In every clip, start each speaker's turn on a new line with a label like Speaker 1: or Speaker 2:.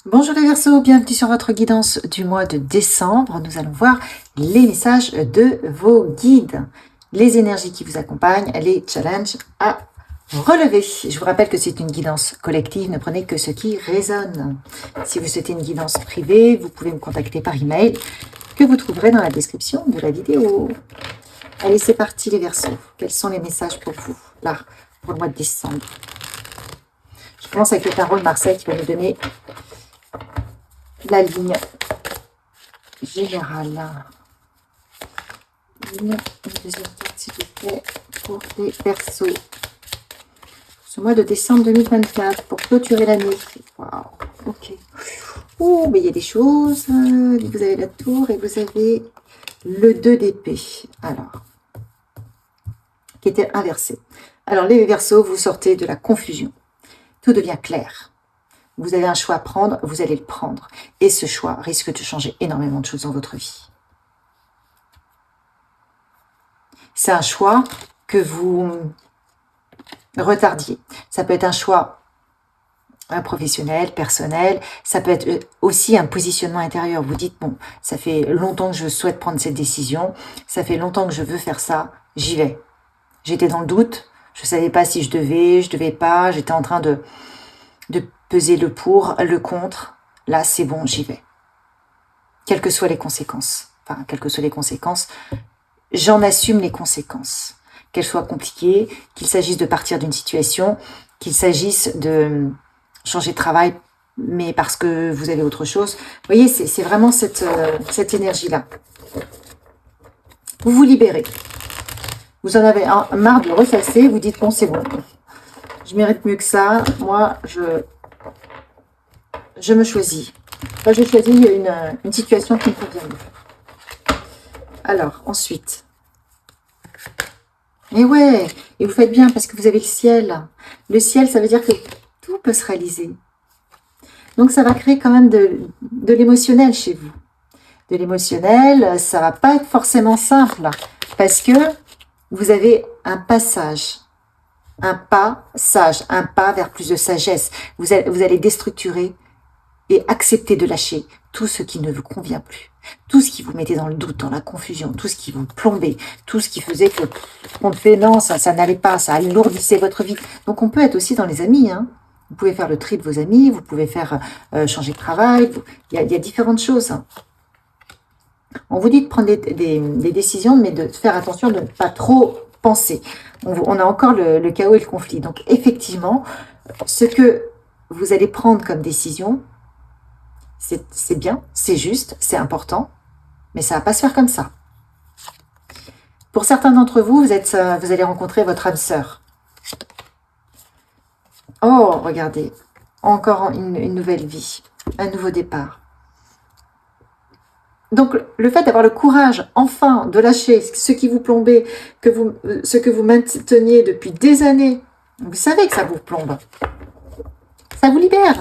Speaker 1: Bonjour les Verseaux, bienvenue sur votre guidance du mois de décembre. Nous allons voir les messages de vos guides, les énergies qui vous accompagnent, les challenges à relever. Je vous rappelle que c'est une guidance collective, ne prenez que ce qui résonne. Si vous souhaitez une guidance privée, vous pouvez me contacter par email que vous trouverez dans la description de la vidéo. Allez, c'est parti les Verseaux. Quels sont les messages pour vous, là, pour le mois de décembre? Je commence avec le tarot de Marseille qui va nous donner la ligne générale. Une deuxième carte, s'il vous plaît, pour les Verseaux. Ce mois de décembre 2024, pour clôturer l'année. Waouh, ok. Oh, mais il y a des choses. Vous avez la tour et vous avez le 2 d'épée. Alors, qui était inversé. Alors, les Verseaux, vous sortez de la confusion. Tout devient clair. Vous avez un choix à prendre, vous allez le prendre. Et ce choix risque de changer énormément de choses dans votre vie. C'est un choix que vous retardiez. Ça peut être un choix professionnel, personnel. Ça peut être aussi un positionnement intérieur. Vous dites, bon, ça fait longtemps que je souhaite prendre cette décision. Ça fait longtemps que je veux faire ça. J'y vais. J'étais dans le doute. Je ne savais pas si je devais pas. J'étais en train de peser le pour, le contre. Là, c'est bon, j'y vais. Quelles que soient les conséquences. Enfin, quelles que soient les conséquences, j'en assume les conséquences. Qu'elles soient compliquées, qu'il s'agisse de partir d'une situation, qu'il s'agisse de changer de travail, mais parce que vous avez autre chose. Vous voyez, c'est vraiment cette énergie-là. Vous vous libérez. Vous en avez marre de ressasser, vous dites, bon, c'est bon. Je mérite mieux que ça. Moi, je me choisis. Moi, je choisis une situation qui me convient mieux. Alors, ensuite. Et ouais, et vous faites bien parce que vous avez le ciel. Le ciel, ça veut dire que tout peut se réaliser. Donc, ça va créer quand même de l'émotionnel chez vous. De l'émotionnel, ça va pas être forcément simple parce que vous avez un passage. Un pas vers plus de sagesse. Vous allez déstructurer et accepter de lâcher tout ce qui ne vous convient plus. Tout ce qui vous mettait dans le doute, dans la confusion, tout ce qui vous plombait, tout ce qui faisait que on fait non, ça n'allait pas, ça alourdissait votre vie. Donc on peut être aussi dans les amis. Hein. Vous pouvez faire le tri de vos amis, vous pouvez faire changer de travail. Il y a différentes choses. Hein. On vous dit de prendre des décisions, mais de faire attention de ne pas trop penser. On a encore le chaos et le conflit. Donc effectivement, ce que vous allez prendre comme décision, c'est bien, c'est juste, c'est important, mais ça ne va pas se faire comme ça. Pour certains d'entre vous, vous allez rencontrer votre âme sœur. Oh, regardez, encore une nouvelle vie, un nouveau départ. Donc, le fait d'avoir le courage, enfin, de lâcher ce qui vous plombait, ce que vous mainteniez depuis des années, vous savez que ça vous plombe. Ça vous libère.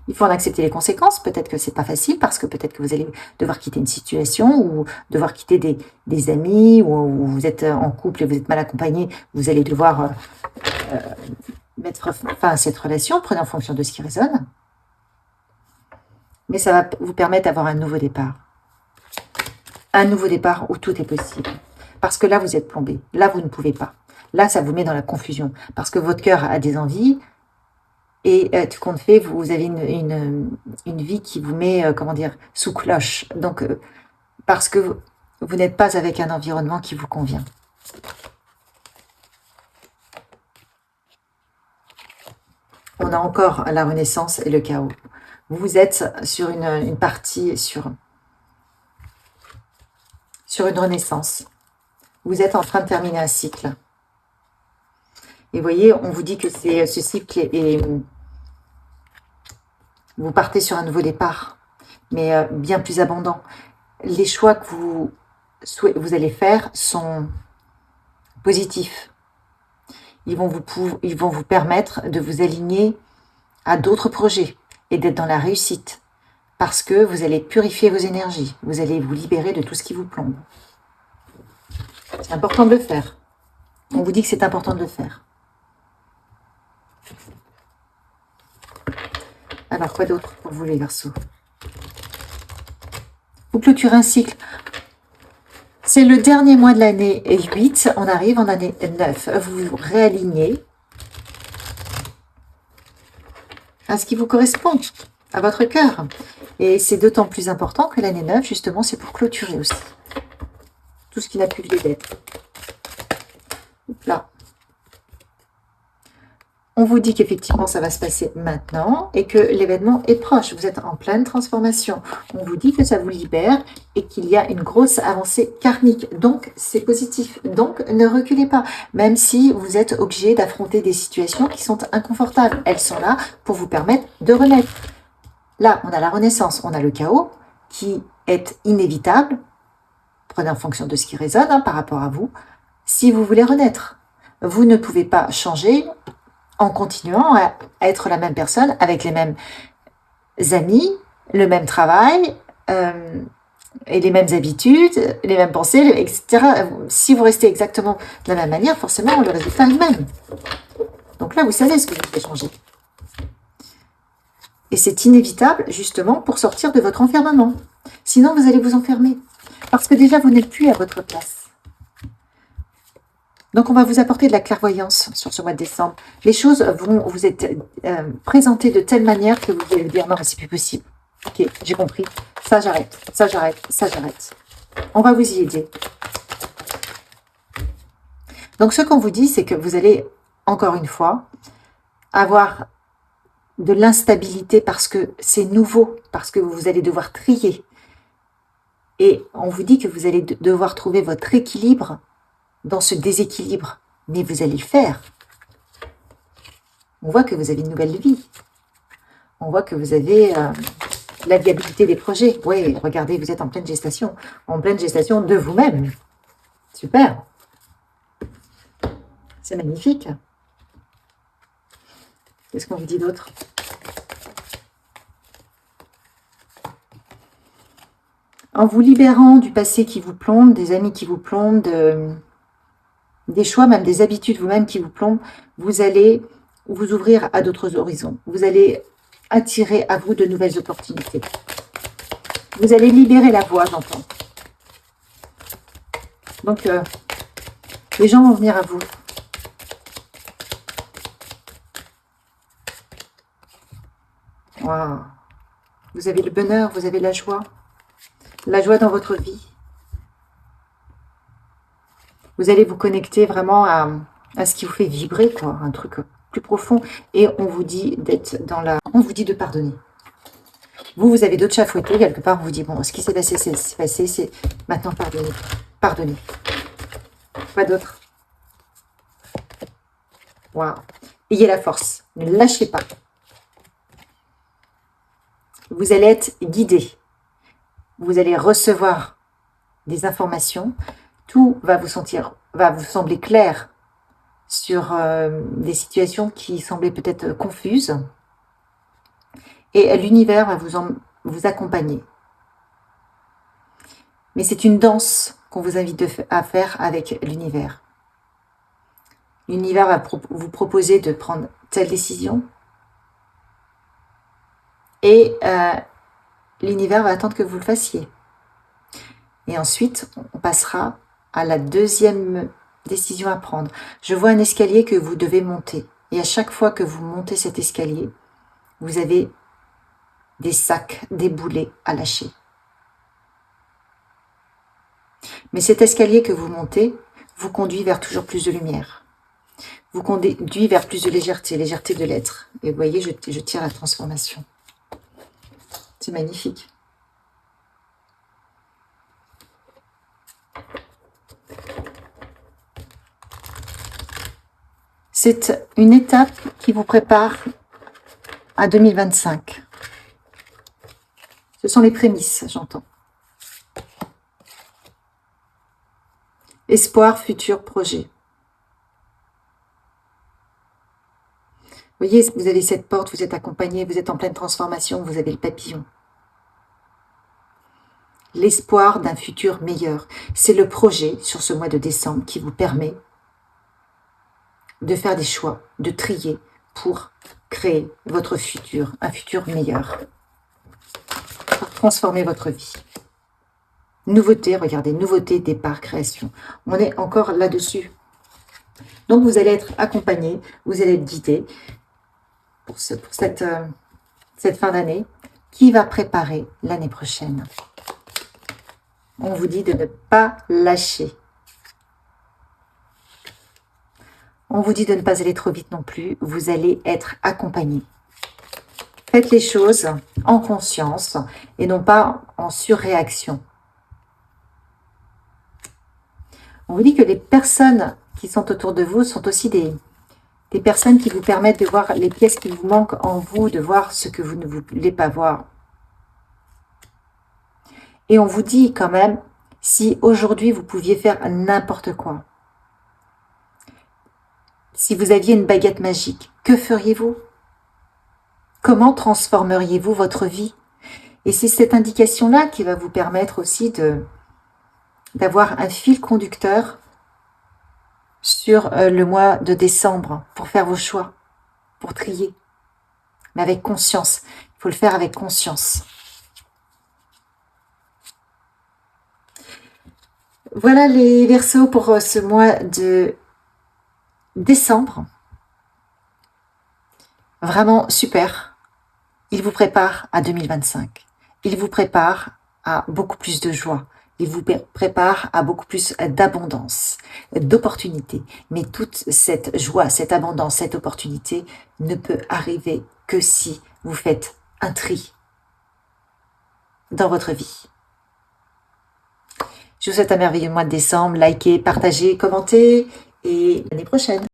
Speaker 1: Il faut en accepter les conséquences. Peut-être que c'est pas facile parce que peut-être que vous allez devoir quitter une situation ou devoir quitter des amis ou vous êtes en couple et vous êtes mal accompagné. Vous allez devoir mettre fin à cette relation. Prenez en fonction de ce qui résonne. Mais ça va vous permettre d'avoir un nouveau départ. Un nouveau départ où tout est possible. Parce que là, vous êtes plombé. Là, vous ne pouvez pas. Là, ça vous met dans la confusion. Parce que votre cœur a des envies. Et tout compte fait, vous avez une vie qui vous met, sous cloche. Donc, parce que vous n'êtes pas avec un environnement qui vous convient. On a encore la renaissance et le chaos. Vous êtes sur une partie, sur une renaissance. Vous êtes en train de terminer un cycle. Et vous voyez, on vous dit que ce cycle est vous partez sur un nouveau départ, mais bien plus abondant. Les choix que vous allez faire sont positifs. Ils vont vous permettre de vous aligner à d'autres projets et d'être dans la réussite. Parce que vous allez purifier vos énergies. Vous allez vous libérer de tout ce qui vous plombe. C'est important de le faire. On vous dit que c'est important de le faire. Alors, quoi d'autre pour vous, les Verseaux? Vous clôturez un cycle. C'est le dernier mois de l'année 8. On arrive en année 9. Vous vous réalignez à ce qui vous correspond, à votre cœur. Et c'est d'autant plus important que l'année 9, justement, c'est pour clôturer aussi. Tout ce qui n'a plus lieu d'être. Là. On vous dit qu'effectivement, ça va se passer maintenant et que l'événement est proche. Vous êtes en pleine transformation. On vous dit que ça vous libère et qu'il y a une grosse avancée karmique. Donc, c'est positif. Donc, ne reculez pas. Même si vous êtes obligé d'affronter des situations qui sont inconfortables. Elles sont là pour vous permettre de renaître. Là, on a la renaissance, on a le chaos qui est inévitable. Prenez en fonction de ce qui résonne par rapport à vous. Si vous voulez renaître, vous ne pouvez pas changer en continuant à être la même personne, avec les mêmes amis, le même travail, et les mêmes habitudes, les mêmes pensées, etc. Si vous restez exactement de la même manière, forcément, le résultat est le même. Donc là, vous savez ce que vous devez changer. Et c'est inévitable, justement, pour sortir de votre enfermement. Sinon, vous allez vous enfermer. Parce que déjà, vous n'êtes plus à votre place. Donc, on va vous apporter de la clairvoyance sur ce mois de décembre. Les choses vont vous être présentées de telle manière que vous allez vous dire « Non, mais c'est plus possible. Ok, j'ai compris. Ça, j'arrête. Ça, j'arrête. Ça, j'arrête. » On va vous y aider. Donc, ce qu'on vous dit, c'est que vous allez, encore une fois, avoir de l'instabilité parce que c'est nouveau, parce que vous allez devoir trier. Et on vous dit que vous allez devoir trouver votre équilibre dans ce déséquilibre. Mais vous allez le faire. On voit que vous avez une nouvelle vie. On voit que vous avez la viabilité des projets. Oui, regardez, vous êtes en pleine gestation. En pleine gestation de vous-même. Super. C'est magnifique. Qu'est-ce qu'on vous dit d'autre? En vous libérant du passé qui vous plombe, des amis qui vous plombent, des choix, même des habitudes vous-même qui vous plombent, vous allez vous ouvrir à d'autres horizons. Vous allez attirer à vous de nouvelles opportunités. Vous allez libérer la voie, j'entends. Donc, les gens vont venir à vous. Wow. Vous avez le bonheur, vous avez la joie dans votre vie. Vous allez vous connecter vraiment à ce qui vous fait vibrer, quoi, un truc plus profond. Et on vous dit d'être dans la... On vous dit de pardonner. Vous avez d'autres chats fouettés, quelque part, on vous dit, bon, ce qui s'est passé, c'est maintenant pardonner. Pardonnez. Pas d'autre. Waouh. Ayez la force. Ne lâchez pas. Vous allez être guidé. Vous allez recevoir des informations. Tout va vous sembler clair sur des situations qui semblaient peut-être confuses. Et l'univers va vous accompagner. Mais c'est une danse qu'on vous invite à faire avec l'univers. L'univers va vous proposer de prendre telle décision. Et l'univers va attendre que vous le fassiez. Et ensuite, on passera à la deuxième décision à prendre. Je vois un escalier que vous devez monter. Et à chaque fois que vous montez cet escalier, vous avez des sacs, des boulets à lâcher. Mais cet escalier que vous montez vous conduit vers toujours plus de lumière. Vous conduit vers plus de légèreté de l'être. Et vous voyez, je tire la transformation. C'est magnifique. C'est une étape qui vous prépare à 2025. Ce sont les prémices, j'entends. Espoir, futur, projet. Vous voyez, vous avez cette porte, vous êtes accompagné, vous êtes en pleine transformation, vous avez le papillon. L'espoir d'un futur meilleur. C'est le projet sur ce mois de décembre qui vous permet de faire des choix, de trier pour créer votre futur, un futur meilleur. Pour transformer votre vie. Nouveauté, regardez, nouveauté, départ, création. On est encore là-dessus. Donc, vous allez être accompagné, vous allez être guidé pour cette fin d'année qui va préparer l'année prochaine. On vous dit de ne pas lâcher. On vous dit de ne pas aller trop vite non plus. Vous allez être accompagné. Faites les choses en conscience et non pas en surréaction. On vous dit que les personnes qui sont autour de vous sont aussi des personnes qui vous permettent de voir les pièces qui vous manquent en vous, de voir ce que vous ne voulez pas voir. Et on vous dit quand même, si aujourd'hui vous pouviez faire n'importe quoi, si vous aviez une baguette magique, que feriez-vous? Comment transformeriez-vous votre vie? Et c'est cette indication-là qui va vous permettre aussi d'avoir un fil conducteur sur le mois de décembre pour faire vos choix, pour trier. Mais avec conscience. Il faut le faire avec conscience. Voilà les Verseaux pour ce mois de décembre. Vraiment super. Il vous prépare à 2025. Il vous prépare à beaucoup plus de joie. Il vous prépare à beaucoup plus d'abondance, d'opportunités. Mais toute cette joie, cette abondance, cette opportunité ne peut arriver que si vous faites un tri dans votre vie. Je vous souhaite un merveilleux mois de décembre. Likez, partagez, commentez et à l'année prochaine.